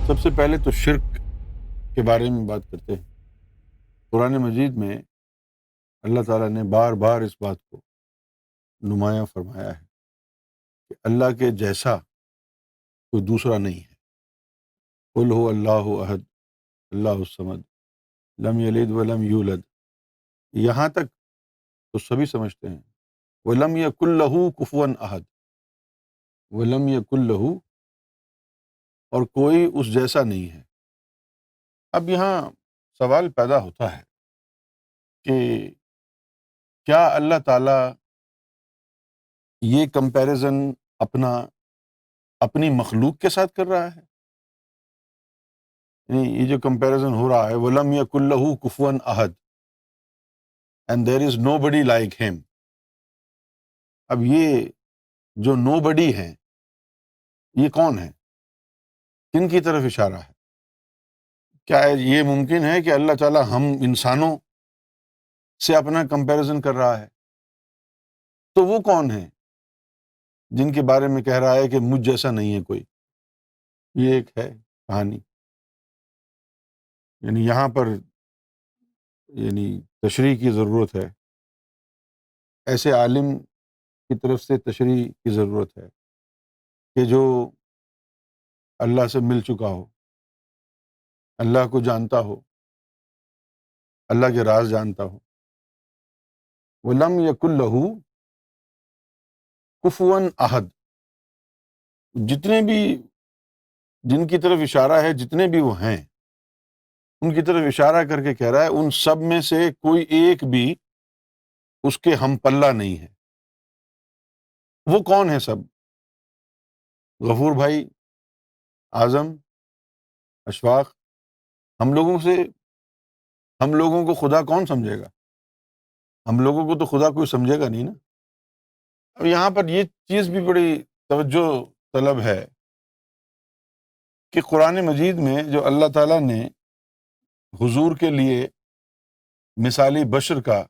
سب سے پہلے تو شرک کے بارے میں بات کرتے ہیں۔ قرآن مجید میں اللہ تعالیٰ نے بار بار اس بات کو نمایاں فرمایا ہے کہ اللہ کے جیسا کوئی دوسرا نہیں ہے۔ قل هو اللہ احد اللہ الصمد لم یلد ولم یولد، یہاں تک تو سبھی سمجھتے ہیں۔ ولم یکن لہ کفوا احد، ولم یکن لہ، اور کوئی اس جیسا نہیں ہے۔ اب یہاں سوال پیدا ہوتا ہے کہ کیا اللہ تعالیٰ یہ کمپیریزن اپنی مخلوق کے ساتھ کر رہا ہے؟ یعنی یہ جو کمپیریزن ہو رہا ہے وَلَمْ يَكُنْ لَهُ كُفُوًا أَحَدٌ and there is nobody like him، اب یہ جو نو بڈی ہیں یہ کون ہے؟ کن کی طرف اشارہ ہے؟ کیا یہ ممکن ہے کہ اللہ تعالیٰ ہم انسانوں سے اپنا کمپیریزن کر رہا ہے؟ تو وہ کون ہیں جن کے بارے میں کہہ رہا ہے کہ مجھ جیسا نہیں ہے کوئی؟ یہ ایک ہے کہانی، یعنی یہاں پر تشریح کی ضرورت ہے، ایسے عالم کی طرف سے تشریح کی ضرورت ہے کہ جو اللہ سے مل چکا ہو، اللہ کو جانتا ہو، اللہ کے راز جانتا ہو۔ وَلَمْ يَكُنْ لَهُ كُفُوًا أَحَدٌ، جتنے بھی جن کی طرف اشارہ ہے، جتنے بھی وہ ہیں ان کی طرف اشارہ کر کے کہہ رہا ہے ان سب میں سے کوئی ایک بھی اس کے ہم پلہ نہیں ہے۔ وہ کون ہے سب؟ غفور بھائی، اعظم، اشفاق، ہم لوگوں کو خدا کون سمجھے گا؟ ہم لوگوں کو تو خدا کوئی سمجھے گا نہیں نا۔ اب یہاں پر یہ چیز بھی بڑی توجہ طلب ہے کہ قرآن مجید میں جو اللہ تعالیٰ نے حضور کے لیے مثالی بشر کا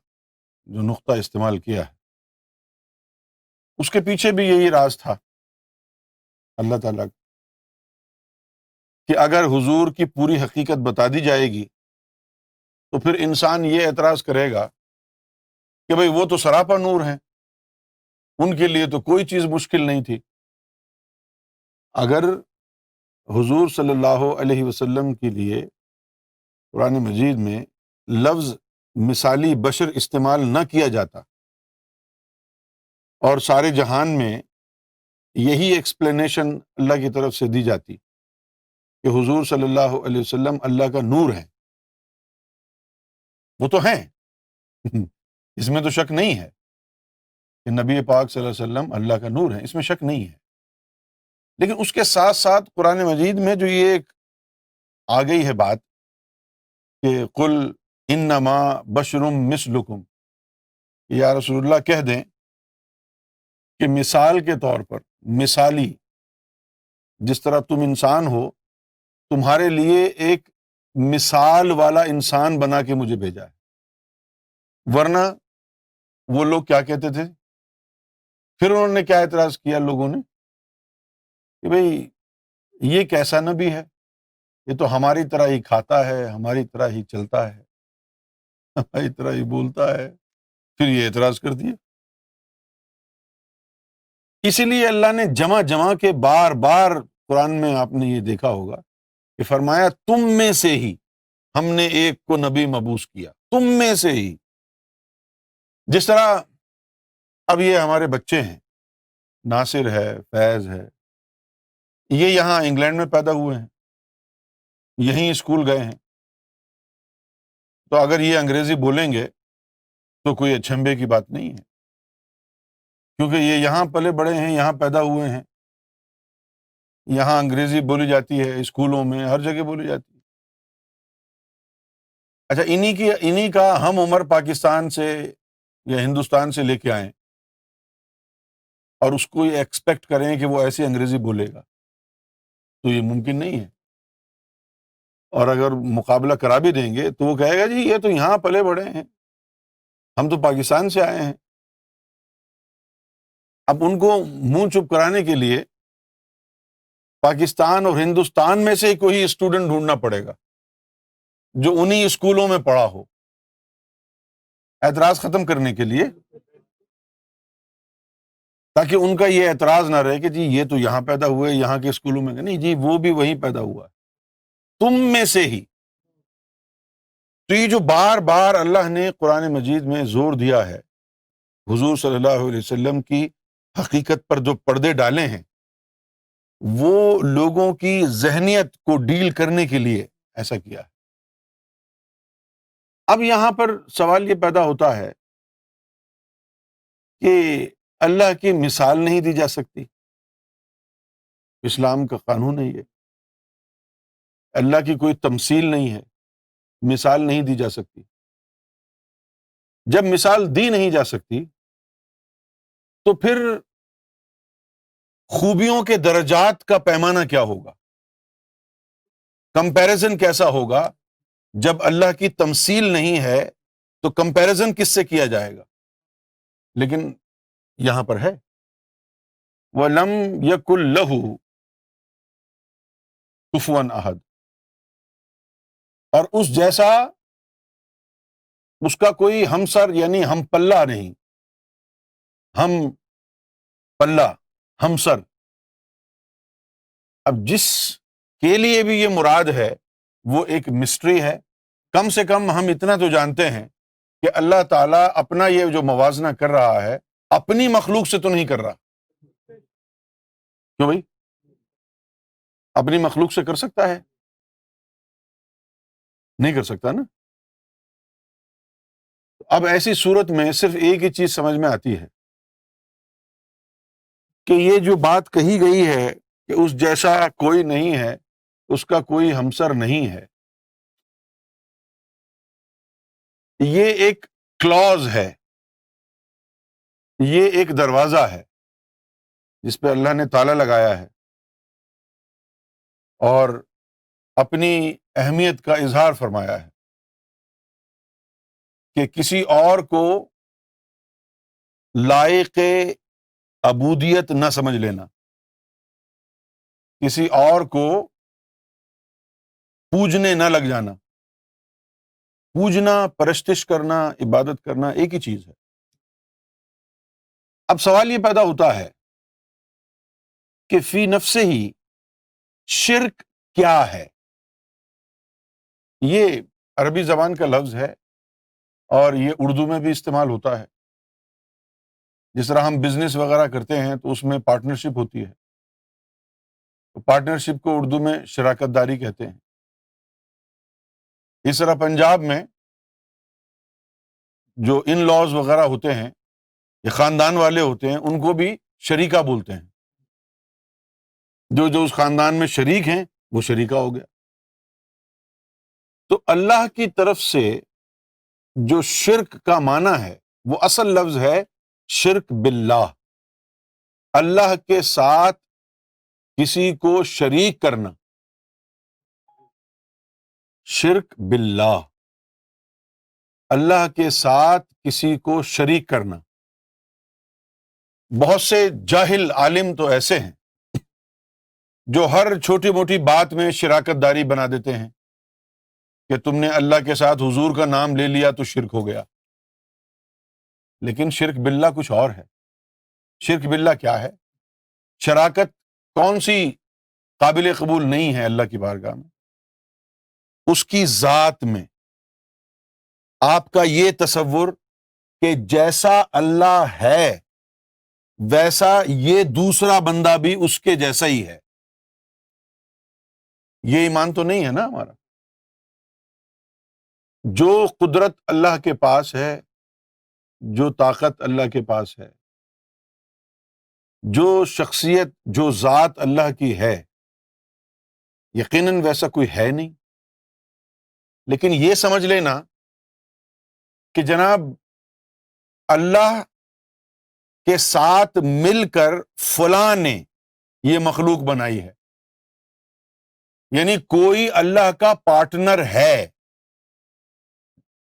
جو نقطہ استعمال کیا ہے، اس کے پیچھے بھی یہی راز تھا اللہ تعالیٰ کا، کہ اگر حضور کی پوری حقیقت بتا دی جائے گی تو پھر انسان یہ اعتراض کرے گا کہ بھئی وہ تو سراپا نور ہیں، ان کے لیے تو کوئی چیز مشکل نہیں تھی۔ اگر حضور صلی اللہ علیہ وسلم کے لیے قرآن مجید میں لفظ مثالی بشر استعمال نہ کیا جاتا اور سارے جہان میں یہی ایکسپلینیشن اللہ کی طرف سے دی جاتی کہ حضور صلی اللہ علیہ وسلم اللہ کا نور ہے، وہ تو ہیں اس میں تو شک نہیں ہے کہ نبی پاک صلی اللہ علیہ وسلم اللہ کا نور ہے، اس میں شک نہیں ہے۔ لیکن اس کے ساتھ ساتھ قرآن مجید میں جو یہ ایک آ گئی ہے بات کہ قل انما بشر مثلکم، یا رسول اللہ کہہ دیں کہ مثال کے طور پر، مثالی، جس طرح تم انسان ہو، تمہارے لیے ایک مثال والا انسان بنا کے مجھے بھیجا ہے۔ ورنہ وہ لوگ کیا کہتے تھے؟ پھر انہوں نے کیا اعتراض کیا لوگوں نے کہ بھئی یہ کیسا نبی ہے، یہ تو ہماری طرح ہی کھاتا ہے، ہماری طرح ہی چلتا ہے، ہماری طرح ہی بولتا ہے۔ پھر یہ اعتراض کر دیا۔ اسی لیے اللہ نے جمع کے بار بار قرآن میں آپ نے یہ دیکھا ہوگا کہ فرمایا تم میں سے ہی ہم نے ایک کو نبی مبعوث کیا، تم میں سے ہی۔ جس طرح اب یہ ہمارے بچے ہیں، ناصر ہے، فیض ہے، یہ یہاں انگلینڈ میں پیدا ہوئے ہیں، یہیں اسکول گئے ہیں، تو اگر یہ انگریزی بولیں گے تو کوئی اچھمبے کی بات نہیں ہے، کیونکہ یہ یہاں پلے بڑے ہیں، یہاں پیدا ہوئے ہیں، یہاں انگریزی بولی جاتی ہے، اسکولوں میں ہر جگہ بولی جاتی ہے۔ اچھا انہی کا ہم عمر پاکستان سے یا ہندوستان سے لے کے آئیں اور اس کو یہ ایکسپیکٹ کریں کہ وہ ایسی انگریزی بولے گا، تو یہ ممکن نہیں ہے۔ اور اگر مقابلہ کرا بھی دیں گے تو وہ کہے گا جی یہ تو یہاں پلے بڑے ہیں، ہم تو پاکستان سے آئے ہیں۔ اب ان کو منہ چپ کرانے کے لیے پاکستان اور ہندوستان میں سے کوئی اسٹوڈنٹ ڈھونڈنا پڑے گا جو انہی اسکولوں میں پڑھا ہو، اعتراض ختم کرنے کے لیے، تاکہ ان کا یہ اعتراض نہ رہے کہ جی یہ تو یہاں پیدا ہوئے، یہاں کے اسکولوں میں، نہیں جی وہ بھی وہیں پیدا ہوا ہے، تم میں سے ہی۔ تو یہ جو بار بار اللہ نے قرآن مجید میں زور دیا ہے حضور صلی اللہ علیہ وسلم کی حقیقت پر جو پردے ڈالے ہیں، وہ لوگوں کی ذہنیت کو ڈیل کرنے کے لیے ایسا کیا ہے۔ اب یہاں پر سوال یہ پیدا ہوتا ہے کہ اللہ کی مثال نہیں دی جا سکتی، اسلام کا قانون ہے یہ، اللہ کی کوئی تمثیل نہیں ہے، مثال نہیں دی جا سکتی۔ جب مثال دی نہیں جا سکتی تو پھر خوبیوں کے درجات کا پیمانہ کیا ہوگا، کمپیریزن کیسا ہوگا؟ جب اللہ کی تمثیل نہیں ہے تو کمپیریزن کس سے کیا جائے گا؟ لیکن یہاں پر ہے وَلَمْ يَكُنْ لَهُ كُفُوًا أَحَدٌ، اور اس جیسا اس کا کوئی ہمسر یعنی ہم پلہ نہیں، ہم پلہ، ہمسر۔ اب جس کے لیے بھی یہ مراد ہے وہ ایک مسٹری ہے۔ کم سے کم ہم اتنا تو جانتے ہیں کہ اللہ تعالیٰ اپنا یہ جو موازنہ کر رہا ہے اپنی مخلوق سے تو نہیں کر رہا، کیوں بھائی؟ اپنی مخلوق سے کر سکتا ہے؟ نہیں کر سکتا نا۔ اب ایسی صورت میں صرف ایک ہی چیز سمجھ میں آتی ہے کہ یہ جو بات کہی گئی ہے کہ اس جیسا کوئی نہیں ہے، اس کا کوئی ہمسر نہیں ہے، یہ ایک کلوز ہے، یہ ایک دروازہ ہے جس پہ اللہ نے تالا لگایا ہے اور اپنی اہمیت کا اظہار فرمایا ہے کہ کسی اور کو لائق عبودیت نہ سمجھ لینا، کسی اور کو پوجنے نہ لگ جانا۔ پوجنا، پرستش کرنا، عبادت کرنا ایک ہی چیز ہے۔ اب سوال یہ پیدا ہوتا ہے کہ فی نفسہ ہی شرک کیا ہے؟ یہ عربی زبان کا لفظ ہے اور یہ اردو میں بھی استعمال ہوتا ہے۔ جس طرح ہم بزنس وغیرہ کرتے ہیں تو اس میں پارٹنرشپ ہوتی ہے، تو پارٹنرشپ کو اردو میں شراکت داری کہتے ہیں۔ اس طرح پنجاب میں جو ان لاز وغیرہ ہوتے ہیں یا خاندان والے ہوتے ہیں ان کو بھی شریکہ بولتے ہیں۔ جو اس خاندان میں شریک ہیں وہ شریکہ ہو گیا۔ تو اللہ کی طرف سے جو شرک کا معنی ہے وہ اصل لفظ ہے شرک باللہ، اللہ کے ساتھ کسی کو شریک کرنا، شرک باللہ، اللہ کے ساتھ کسی کو شریک کرنا۔ بہت سے جاہل عالم تو ایسے ہیں جو ہر چھوٹی موٹی بات میں شراکت داری بنا دیتے ہیں کہ تم نے اللہ کے ساتھ حضور کا نام لے لیا تو شرک ہو گیا۔ لیکن شرک باللہ کچھ اور ہے۔ شرک باللہ کیا ہے؟ شراکت کون سی قابل قبول نہیں ہے اللہ کی بارگاہ میں؟ اس کی ذات میں آپ کا یہ تصور کہ جیسا اللہ ہے ویسا یہ دوسرا بندہ بھی اس کے جیسا ہی ہے، یہ ایمان تو نہیں ہے نا ہمارا۔ جو قدرت اللہ کے پاس ہے، جو طاقت اللہ کے پاس ہے، جو شخصیت، جو ذات اللہ کی ہے، یقیناً ویسا کوئی ہے نہیں۔ لیکن یہ سمجھ لینا کہ جناب اللہ کے ساتھ مل کر فلاں نے یہ مخلوق بنائی ہے، یعنی کوئی اللہ کا پارٹنر ہے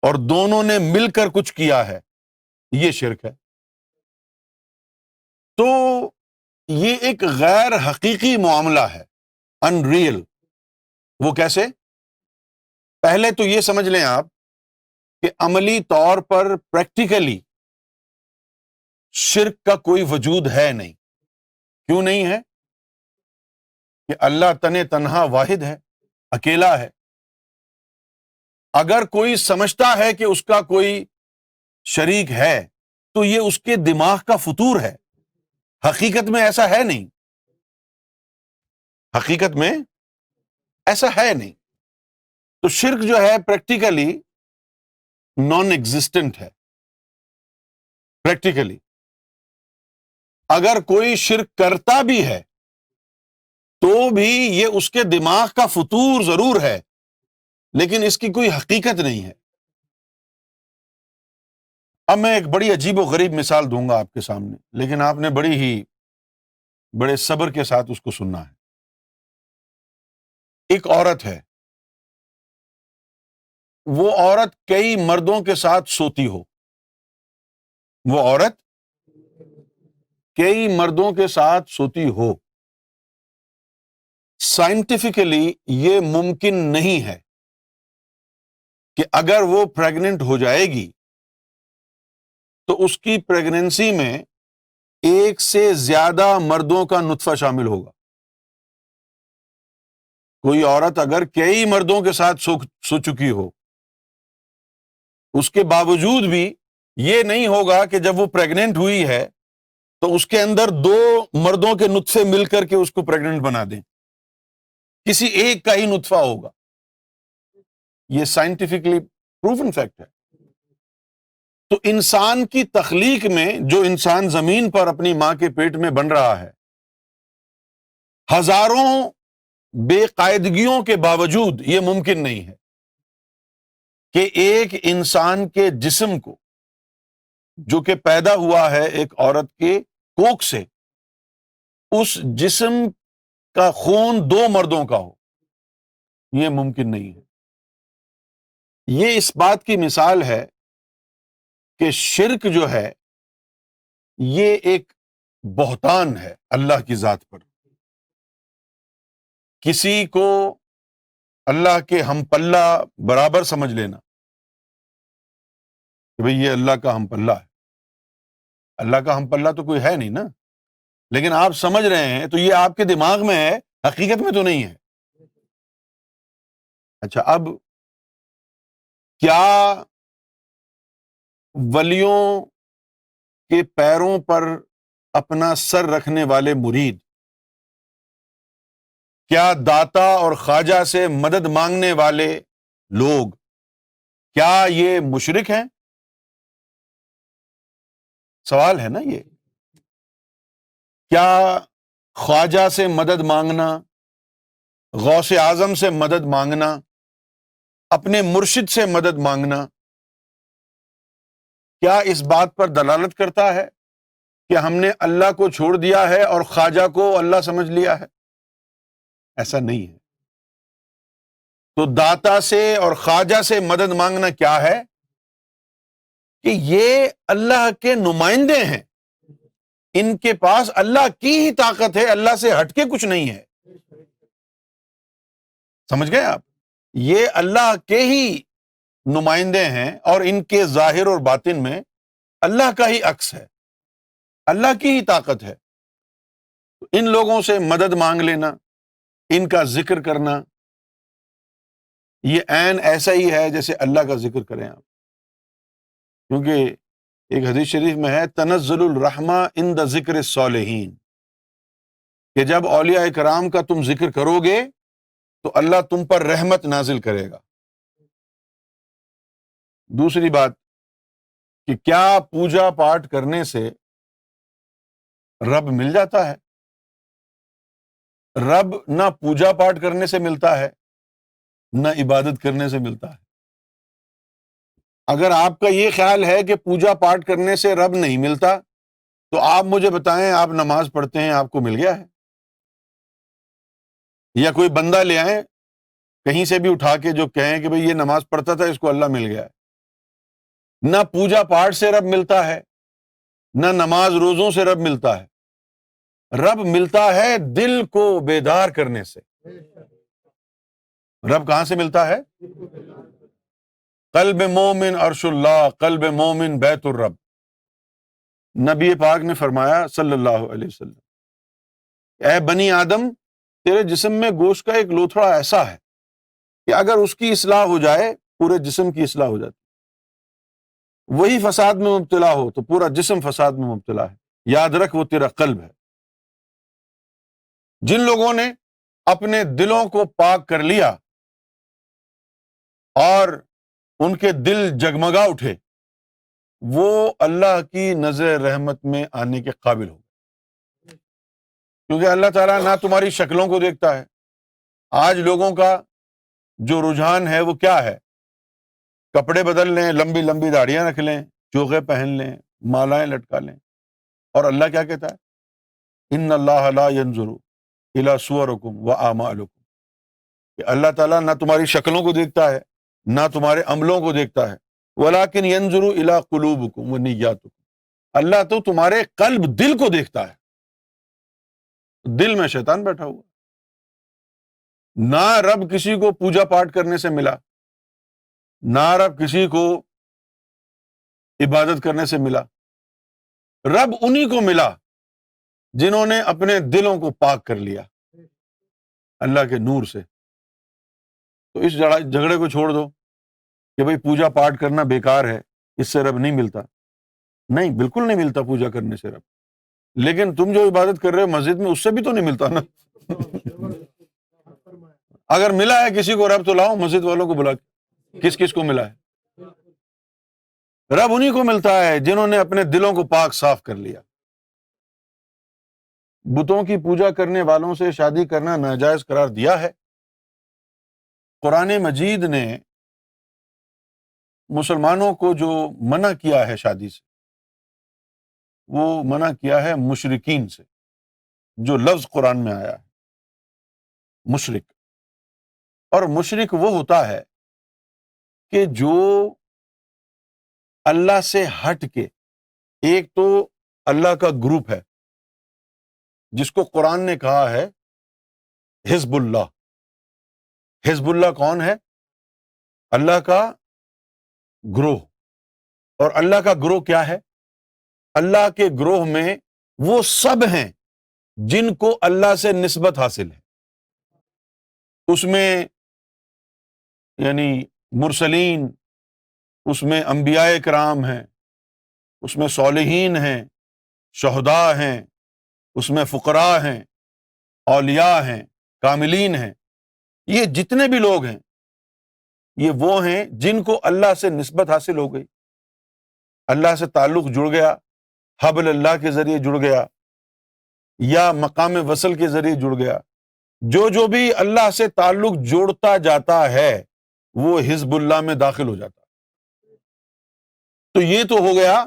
اور دونوں نے مل کر کچھ کیا ہے، یہ شرک ہے۔ تو یہ ایک غیر حقیقی معاملہ ہے۔ unreal. وہ کیسے؟ پہلے تو یہ سمجھ لیں آپ کہ عملی طور پر پریکٹیکلی شرک کا کوئی وجود ہے نہیں. کیوں نہیں ہے؟ کہ اللہ تنہا واحد ہے، اکیلا ہے. اگر کوئی سمجھتا ہے کہ اس کا کوئی شریک ہے تو یہ اس کے دماغ کا فطور ہے. حقیقت میں ایسا ہے نہیں. حقیقت میں ایسا ہے نہیں. تو شرک جو ہے پریکٹیکلی نان ایگزسٹنٹ ہے. پریکٹیکلی اگر کوئی شرک کرتا بھی ہے تو بھی یہ اس کے دماغ کا فطور ضرور ہے، لیکن اس کی کوئی حقیقت نہیں ہے. اب میں ایک بڑی عجیب و غریب مثال دوں گا آپ کے سامنے، لیکن آپ نے بڑے صبر کے ساتھ اس کو سننا ہے. ایک عورت ہے، وہ عورت کئی مردوں کے ساتھ سوتی ہو. وہ عورت کئی مردوں کے ساتھ سوتی ہو. سائنٹیفکلی یہ ممکن نہیں ہے کہ اگر وہ پریگننٹ ہو جائے گی تو اس کی پریگننسی میں ایک سے زیادہ مردوں کا نطفہ شامل ہوگا. کوئی عورت اگر کئی مردوں کے ساتھ سو چکی ہو، اس کے باوجود بھی یہ نہیں ہوگا کہ جب وہ پریگننٹ ہوئی ہے تو اس کے اندر 2 مردوں کے نطفے مل کر کے اس کو پریگننٹ بنا دیں. کسی ایک کا ہی نطفہ ہوگا. یہ سائنٹیفکلی پروون فیکٹ ہے. تو انسان کی تخلیق میں جو انسان زمین پر اپنی ماں کے پیٹ میں بن رہا ہے، ہزاروں بے قاعدگیوں کے باوجود یہ ممکن نہیں ہے کہ ایک انسان کے جسم کو، جو کہ پیدا ہوا ہے ایک عورت کے کوکھ سے، اس جسم کا خون 2 مردوں کا ہو. یہ ممکن نہیں ہے. یہ اس بات کی مثال ہے کہ شرک جو ہے یہ ایک بہتان ہے اللہ کی ذات پر. کسی کو اللہ کے ہم پلہ برابر سمجھ لینا کہ بھئی یہ اللہ کا ہم پلہ ہے. اللہ کا ہم پلہ تو کوئی ہے نہیں نا، لیکن آپ سمجھ رہے ہیں تو یہ آپ کے دماغ میں ہے، حقیقت میں تو نہیں ہے. اچھا، اب کیا ولیوں کے پیروں پر اپنا سر رکھنے والے مرید، کیا داتا اور خواجہ سے مدد مانگنے والے لوگ، کیا یہ مشرک ہیں؟ سوال ہے نا یہ. کیا خواجہ سے مدد مانگنا، غوث اعظم سے مدد مانگنا، اپنے مرشد سے مدد مانگنا، کیا اس بات پر دلالت کرتا ہے کہ ہم نے اللہ کو چھوڑ دیا ہے اور خواجہ کو اللہ سمجھ لیا ہے؟ ایسا نہیں ہے. تو داتا سے اور خواجہ سے مدد مانگنا کیا ہے؟ کہ یہ اللہ کے نمائندے ہیں، ان کے پاس اللہ کی ہی طاقت ہے، اللہ سے ہٹ کے کچھ نہیں ہے. سمجھ گئے آپ؟ یہ اللہ کے ہی نمائندے ہیں اور ان کے ظاہر اور باطن میں اللہ کا ہی عکس ہے، اللہ کی ہی طاقت ہے. ان لوگوں سے مدد مانگ لینا، ان کا ذکر کرنا، یہ عین ایسا ہی ہے جیسے اللہ کا ذکر کریں آپ. کیونکہ ایک حدیث شریف میں ہے تنزل الرحمہ عند ذکر الصالحین، کہ جب اولیاء کرام کا تم ذکر کرو گے تو اللہ تم پر رحمت نازل کرے گا. دوسری بات کہ کیا پوجا پاٹ کرنے سے رب مل جاتا ہے؟ رب نہ پوجا پاٹ کرنے سے ملتا ہے نہ عبادت کرنے سے ملتا ہے. اگر آپ کا یہ خیال ہے کہ پوجا پاٹ کرنے سے رب نہیں ملتا تو آپ مجھے بتائیں، آپ نماز پڑھتے ہیں، آپ کو مل گیا ہے؟ یا کوئی بندہ لے آئیں کہیں سے بھی اٹھا کے جو کہیں کہ بھئی یہ نماز پڑھتا تھا، اس کو اللہ مل گیا ہے. نہ پوجا پاٹ سے رب ملتا ہے، نہ نماز روزوں سے رب ملتا ہے. رب ملتا ہے دل کو بیدار کرنے سے. رب کہاں سے ملتا ہے؟ قلب مومن عرش اللہ، قلب مومن بیت الرب۔ نبی پاک نے فرمایا صلی اللہ علیہ وسلم، اے بنی آدم، تیرے جسم میں گوشت کا ایک لوتھڑا ایسا ہے کہ اگر اس کی اصلاح ہو جائے پورے جسم کی اصلاح ہو جاتی، وہی فساد میں مبتلا ہو تو پورا جسم فساد میں مبتلا ہے۔ یاد رکھ وہ تیرا قلب ہے۔ جن لوگوں نے اپنے دلوں کو پاک کر لیا اور ان کے دل جگمگا اٹھے، وہ اللہ کی نظر رحمت میں آنے کے قابل ہو، کیونکہ اللہ تعالیٰ نہ تمہاری شکلوں کو دیکھتا ہے۔ آج لوگوں کا جو رجحان ہے وہ کیا ہے؟ کپڑے بدل لیں، لمبی لمبی داڑیاں رکھ لیں، چوغے پہن لیں، مالائیں لٹکا لیں، اور اللہ کیا کہتا ہے؟ ان اللہ لا ينظر الی صورکم واعمالکم، کہ اللہ تعالیٰ نہ تمہاری شکلوں کو دیکھتا ہے نہ تمہارے عملوں کو دیکھتا ہے، ولکن ينظر الی قلوبکم ونیاتکم، اللہ تو تمہارے قلب، دل کو دیکھتا ہے۔ دل میں شیطان بیٹھا ہوا، نہ رب کسی کو پوجا پاٹ کرنے سے ملا، نہ رب کسی کو عبادت کرنے سے ملا، رب انہی کو ملا جنہوں نے اپنے دلوں کو پاک کر لیا اللہ کے نور سے۔ تو اس جھگڑے کو چھوڑ دو کہ بھئی پوجا پاٹ کرنا بیکار ہے، اس سے رب نہیں ملتا۔ نہیں، بالکل نہیں ملتا پوجا کرنے سے رب، لیکن تم جو عبادت کر رہے ہو مسجد میں، اس سے بھی تو نہیں ملتا نا۔ اگر ملا ہے کسی کو رب تو لاؤ مسجد والوں کو بلا کے، کس کس کو ملا ہے؟ رب انہی کو ملتا ہے جنہوں نے اپنے دلوں کو پاک صاف کر لیا۔ بتوں کی پوجا کرنے والوں سے شادی کرنا ناجائز قرار دیا ہے۔ قرآن مجید نے مسلمانوں کو جو منع کیا ہے شادی سے، وہ منع کیا ہے مشرکین سے، جو لفظ قرآن میں آیا ہے مشرک۔ اور مشرک وہ ہوتا ہے کہ جو اللہ سے ہٹ کے، ایک تو اللہ کا گروپ ہے جس کو قرآن نے کہا ہے حزب اللہ۔ حزب اللہ کون ہے؟ اللہ کا گروہ۔ اور اللہ کا گروہ کیا ہے؟ اللہ کے گروہ میں وہ سب ہیں جن کو اللہ سے نسبت حاصل ہے۔ اس میں یعنی مرسلین، اس میں انبیاء کرام ہیں، اس میں صالحین ہیں، شہداء ہیں، اس میں فقراء ہیں، اولیاء ہیں، کاملین ہیں۔ یہ جتنے بھی لوگ ہیں یہ وہ ہیں جن کو اللہ سے نسبت حاصل ہو گئی، اللہ سے تعلق جڑ گیا، حبل اللہ کے ذریعے جڑ گیا یا مقام وصل کے ذریعے جڑ گیا۔ جو بھی اللہ سے تعلق جوڑتا جاتا ہے وہ حزب اللہ میں داخل ہو جاتا ہے۔ تو یہ تو ہو گیا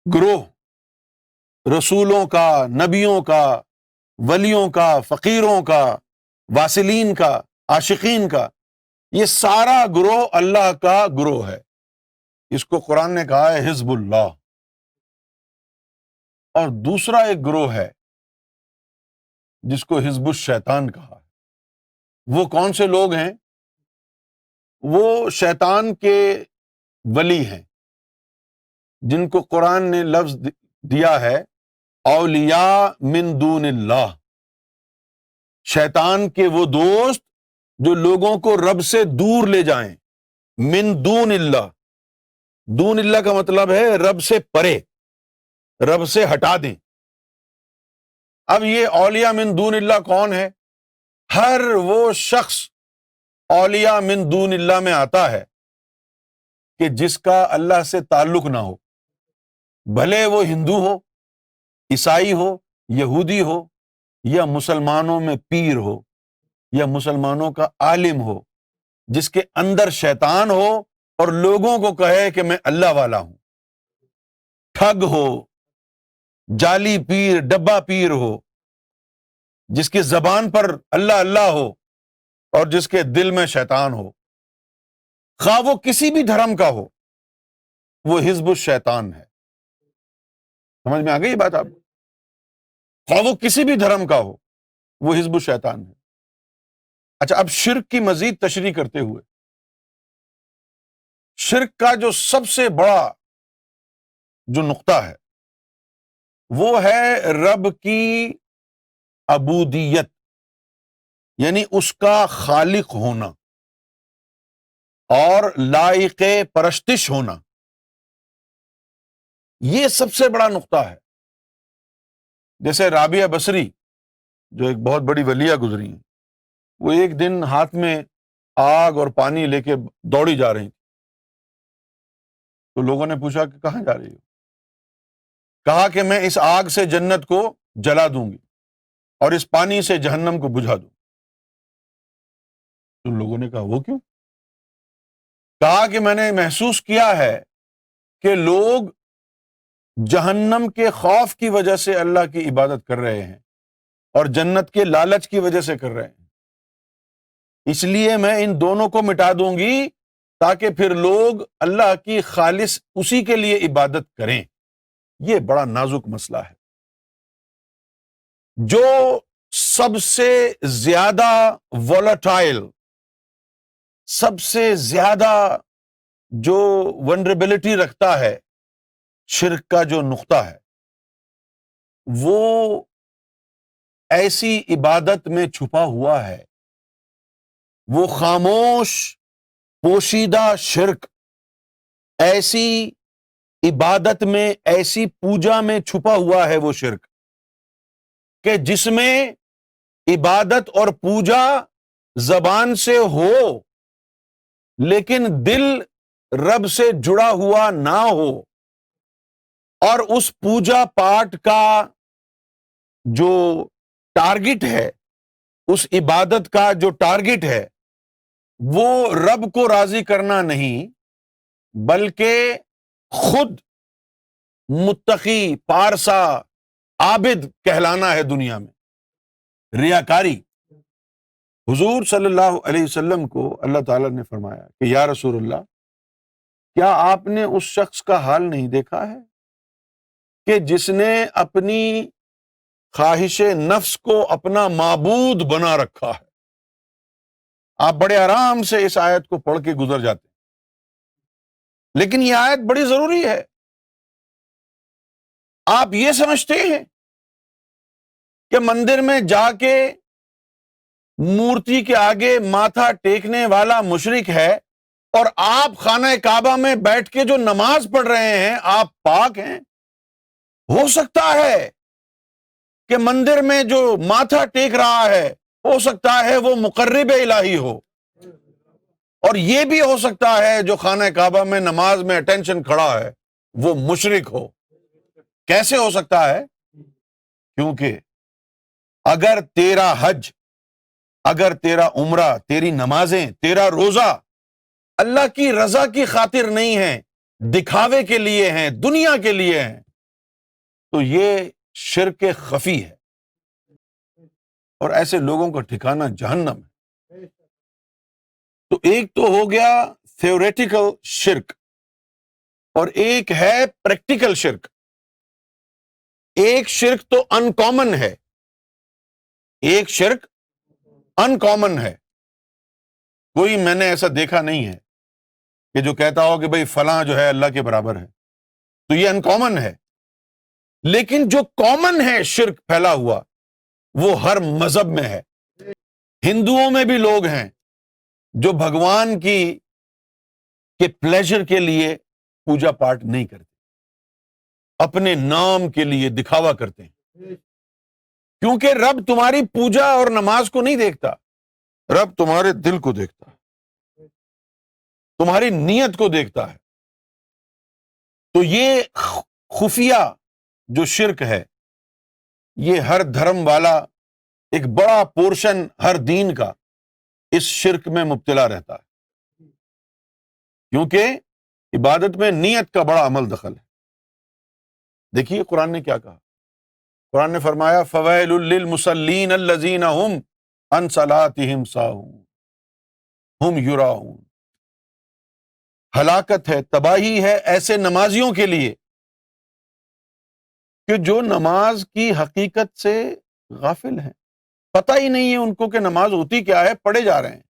گروہ، رسولوں کا، نبیوں کا، ولیوں کا، فقیروں کا، واصلین کا، عاشقین کا۔ یہ سارا گروہ اللہ کا گروہ ہے، اس کو قرآن نے کہا ہے حزب اللہ۔ اور دوسرا ایک گروہ ہے جس کو حزب الشیطان کہا ہے۔ وہ کون سے لوگ ہیں؟ وہ شیطان کے ولی ہیں جن کو قرآن نے لفظ دیا ہے اولیاء من دون اللہ، شیطان کے وہ دوست جو لوگوں کو رب سے دور لے جائیں۔ من دون اللہ، دون اللہ کا مطلب ہے رب سے پرے، رب سے ہٹا دیں۔ اب یہ اولیاء من دون اللہ کون ہے؟ ہر وہ شخص اولیاء من دون اللہ میں آتا ہے کہ جس کا اللہ سے تعلق نہ ہو، بھلے وہ ہندو ہو، عیسائی ہو، یہودی ہو، یا مسلمانوں میں پیر ہو، یا مسلمانوں کا عالم ہو، جس کے اندر شیطان ہو اور لوگوں کو کہے کہ میں اللہ والا ہوں۔ ٹھگ ہو، جعلی پیر، ڈبہ پیر ہو، جس کی زبان پر اللہ اللہ ہو اور جس کے دل میں شیطان ہو، خواہ وہ کسی بھی دھرم کا ہو، وہ حزب الشیطان ہے۔ سمجھ میں آ گئی یہ بات آپ کو؟ خواہ وہ کسی بھی دھرم کا ہو، وہ حزب الشیطان ہے۔ اچھا، اب شرک کی مزید تشریح کرتے ہوئے، شرک کا جو سب سے بڑا جو نقطہ ہے وہ ہے رب کی عبودیت، یعنی اس کا خالق ہونا اور لائق پرستش ہونا، یہ سب سے بڑا نقطہ ہے۔ جیسے رابعہ بصری جو ایک بہت بڑی ولیہ گزری ہیں، وہ ایک دن ہاتھ میں آگ اور پانی لے کے دوڑی جا رہی تھی، تو لوگوں نے پوچھا کہ کہاں جا رہی ہو؟ کہا کہ میں اس آگ سے جنت کو جلا دوں گی اور اس پانی سے جہنم کو بجھا دوں۔ تو لوگوں نے کہا وہ کیوں؟ کہا کہ میں نے محسوس کیا ہے کہ لوگ جہنم کے خوف کی وجہ سے اللہ کی عبادت کر رہے ہیں اور جنت کے لالچ کی وجہ سے کر رہے ہیں، اس لیے میں ان دونوں کو مٹا دوں گی تاکہ پھر لوگ اللہ کی خالص اسی کے لیے عبادت کریں۔ یہ بڑا نازک مسئلہ ہے۔ جو سب سے زیادہ وولٹائل، سب سے زیادہ جو ونربلٹی رکھتا ہے شرک کا جو نقطہ ہے، وہ ایسی عبادت میں چھپا ہوا ہے، وہ خاموش پوشیدہ شرک ایسی عبادت میں، ایسی پوجا میں چھپا ہوا ہے وہ شرک کہ جس میں عبادت اور پوجا زبان سے ہو لیکن دل رب سے جڑا ہوا نہ ہو، اور اس پوجا پاٹ کا جو ٹارگٹ ہے، اس عبادت کا جو ٹارگٹ ہے وہ رب کو راضی کرنا نہیں بلکہ خود متقی، پارسا، عابد کہلانا ہے دنیا میں، ریاکاری۔ حضور صلی اللہ علیہ وسلم کو اللہ تعالیٰ نے فرمایا کہ یا رسول اللہ، کیا آپ نے اس شخص کا حال نہیں دیکھا ہے کہ جس نے اپنی خواہش نفس کو اپنا معبود بنا رکھا ہے؟ آپ بڑے آرام سے اس آیت کو پڑھ کے گزر جاتے ہیں، لیکن یہ آیت بڑی ضروری ہے۔ آپ یہ سمجھتے ہیں کہ مندر میں جا کے مورتی کے آگے ماتھا ٹیکنے والا مشرک ہے اور آپ خانہ کعبہ میں بیٹھ کے جو نماز پڑھ رہے ہیں آپ پاک ہیں؟ ہو سکتا ہے کہ مندر میں جو ماتھا ٹیک رہا ہے ہو سکتا ہے وہ مقرب الہی ہو، اور یہ بھی ہو سکتا ہے جو خانہ کعبہ میں نماز میں اٹینشن کھڑا ہے وہ مشرک ہو۔ کیسے ہو سکتا ہے؟ کیونکہ اگر تیرا حج، اگر تیرا عمرہ، تیری نمازیں، تیرا روزہ اللہ کی رضا کی خاطر نہیں ہیں، دکھاوے کے لیے ہیں، دنیا کے لیے ہیں، تو یہ شرک خفی ہے، اور ایسے لوگوں کا ٹھکانہ جہنم ہے۔ تو ایک تو ہو گیا تھیوریٹیکل شرک، اور ایک ہے پریکٹیکل شرک۔ ایک شرک تو ان کامن ہے، ایک شرک ان کامن ہے، کوئی میں نے ایسا دیکھا نہیں ہے کہ جو کہتا ہو کہ بھئی فلاں جو ہے اللہ کے برابر ہے، تو یہ ان کامن ہے۔ لیکن جو کامن ہے شرک پھیلا ہوا وہ ہر مذہب میں ہے۔ ہندوؤں میں بھی لوگ ہیں جو بھگوان کی کے پلیزر کے لیے پوجا پاٹ نہیں کرتے، اپنے نام کے لیے دکھاوا کرتے ہیں، کیونکہ رب تمہاری پوجا اور نماز کو نہیں دیکھتا، رب تمہارے دل کو دیکھتا ہے، تمہاری نیت کو دیکھتا ہے۔ تو یہ خفیہ جو شرک ہے، یہ ہر دھرم والا ایک بڑا پورشن ہر دین کا اس شرک میں مبتلا رہتا ہے، کیونکہ عبادت میں نیت کا بڑا عمل دخل ہے۔ دیکھیے قرآن نے کیا کہا، قرآن نے فرمایا فویل للمصلین الذین هم عن صلاتهم ساہون هم یراؤون، ہلاکت ہے، تباہی ہے ایسے نمازیوں کے لیے کہ جو نماز کی حقیقت سے غافل ہیں، پتہ ہی نہیں ہے ان کو کہ نماز ہوتی کیا ہے، پڑھے جا رہے ہیں.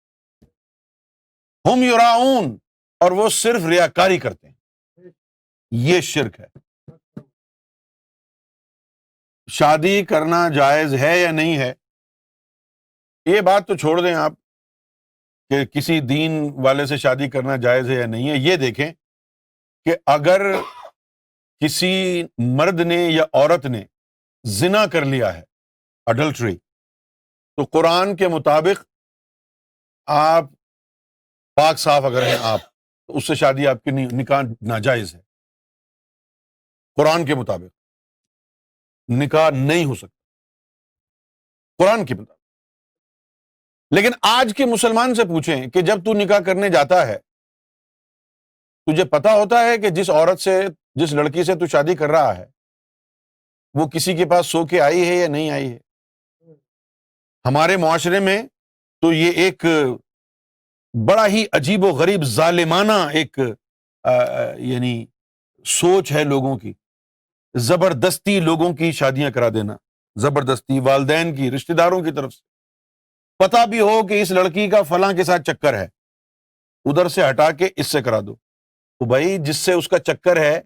ہم یراؤن، اور وہ صرف ریاکاری کرتے ہیں. یہ شرک ہے. شادی کرنا جائز ہے یا نہیں ہے، یہ بات تو چھوڑ دیں آپ کہ کسی دین والے سے شادی کرنا جائز ہے یا نہیں ہے. یہ دیکھیں کہ اگر کسی مرد نے یا عورت نے زنا کر لیا ہے، اڈلٹری، تو قرآن کے مطابق آپ پاک صاف اگر ہیں آپ، تو اس سے شادی آپ کی نکاح ناجائز ہے. قرآن کے مطابق نکاح نہیں ہو سکتا، قرآن کے مطابق. لیکن آج کے مسلمان سے پوچھیں کہ جب تو نکاح کرنے جاتا ہے، تجھے پتا ہوتا ہے کہ جس عورت سے، جس لڑکی سے تو شادی کر رہا ہے، وہ کسی کے پاس سو کے آئی ہے یا نہیں آئی ہے؟ ہمارے معاشرے میں تو یہ ایک بڑا ہی عجیب و غریب ظالمانہ ایک یعنی سوچ ہے لوگوں کی. زبردستی لوگوں کی شادیاں کرا دینا، زبردستی والدین کی، رشتہ داروں کی طرف سے. پتا بھی ہو کہ اس لڑکی کا فلاں کے ساتھ چکر ہے، ادھر سے ہٹا کے اس سے کرا دو. تو بھائی جس سے اس کا چکر ہے،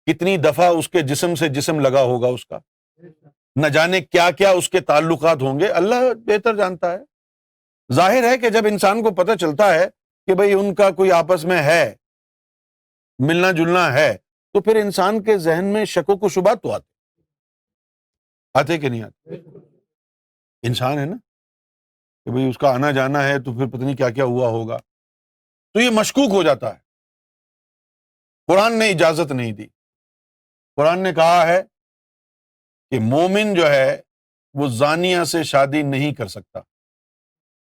کتنی دفعہ اس کے جسم سے جسم لگا ہوگا اس کا، نہ جانے کیا کیا اس کے تعلقات ہوں گے، اللہ بہتر جانتا ہے. ظاہر ہے کہ جب انسان کو پتہ چلتا ہے کہ بھئی ان کا کوئی آپس میں ہے، ملنا جلنا ہے، تو پھر انسان کے ذہن میں شک و شبہات تو آتے کہ نہیں آتے؟ انسان ہے نا، کہ بھئی اس کا آنا جانا ہے تو پھر پتہ نہیں کیا کیا ہوا ہوگا، تو یہ مشکوک ہو جاتا ہے. قرآن نے اجازت نہیں دی. قرآن نے کہا ہے کہ مومن جو ہے وہ زانیہ سے شادی نہیں کر سکتا،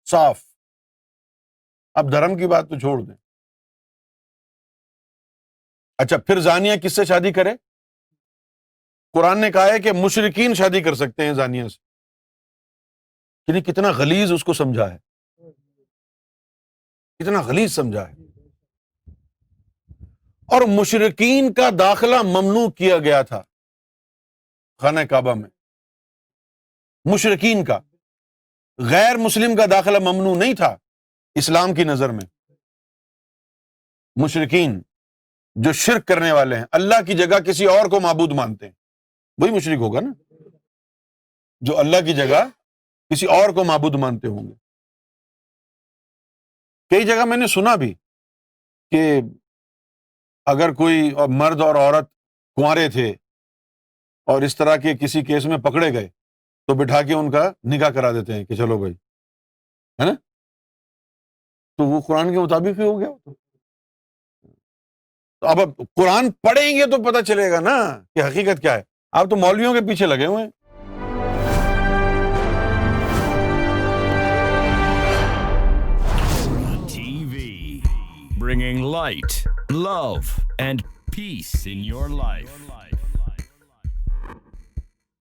صاف. اب دھرم کی بات تو چھوڑ دیں. اچھا پھر زانیہ کس سے شادی کرے؟ قرآن نے کہا ہے کہ مشرکین شادی کر سکتے ہیں زانیہ سے. یعنی کتنا غلیظ اس کو سمجھا ہے، کتنا غلیظ سمجھا ہے. اور مشرکین کا داخلہ ممنوع کیا گیا تھا خانہ کعبہ میں. مشرکین کا، غیر مسلم کا داخلہ ممنوع نہیں تھا اسلام کی نظر میں. مشرکین جو شرک کرنے والے ہیں، اللہ کی جگہ کسی اور کو معبود مانتے ہیں، وہی مشرک ہوگا نا، جو اللہ کی جگہ کسی اور کو معبود مانتے ہوں گے. کئی جگہ میں نے سنا بھی کہ اگر کوئی مرد اور عورت کنوارے تھے اور اس طرح کے کسی کیس میں پکڑے گئے تو بٹھا کے ان کا نکاح کرا دیتے ہیں کہ چلو بھائی، ہے نا، تو وہ قرآن کے مطابق ہی ہو گیا. تو اب قرآن پڑھیں گے تو پتہ چلے گا نا کہ حقیقت کیا ہے. آپ تو مولویوں کے پیچھے لگے ہوئے ہیں. TV, bringing light, love, and peace in your life.